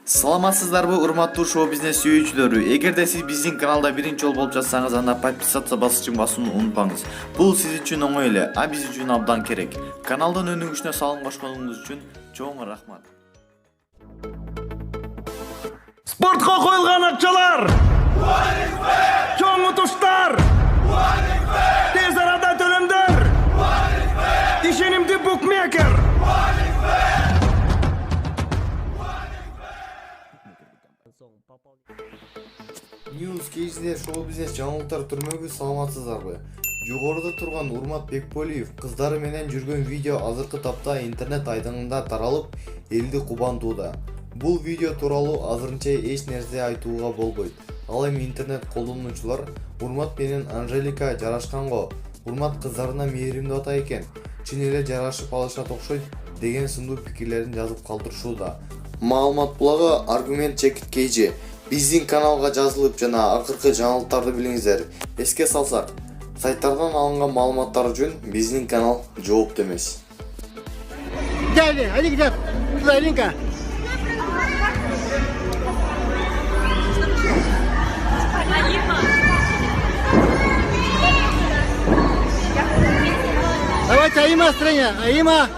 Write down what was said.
Саламатсыздарбы урматтуу шоу бизнес сүйүүчүлөрү. Эгерде сиз биздин каналда биринчи жолу болуп жатсаңыз, анда подписаться басычын басууну унутпаңыз. Бул сиз үчүн оңой эле, а биз үчүн абдан керек. Каналдын өнүгүшүнө салым кошконуңуз үчүн чоң рахмат. Спортқа қойылған ақшалар! Чоң ұтыштар! Тез арада төлемдер! Ишенимді букмекер! News кейсине шоу бизнес жаңылыктар түрмөгү саламатсыздарбы? Жогоруда турган Урмат Бекболиев кыздары менен жүргөн видео азыркы тапта интернет айдыңында таралып, элди кубандууда. Бул видео тууралуу азырынча эч нерсе айтууга болбойт. Ал эми интернет колдонуучулар Урмат менен Анжелика жарашканго, Урмат кыздарына мээримдүү ата экен, чын эле жарашып алышат окшойт деген сындуу пикирлерин жазып калтырышууда. Маалымат булагы аргумент чекиткейчи. Биздин каналга жазылып жана акыркы жаңылыктарды билиңиздер. Эске салсак, сайттардан алынган маалыматтар үчүн биздин канал жоопту эмес. Дали, Алик, туда, Алинка. Давайте, Аима, Стреня, Аима.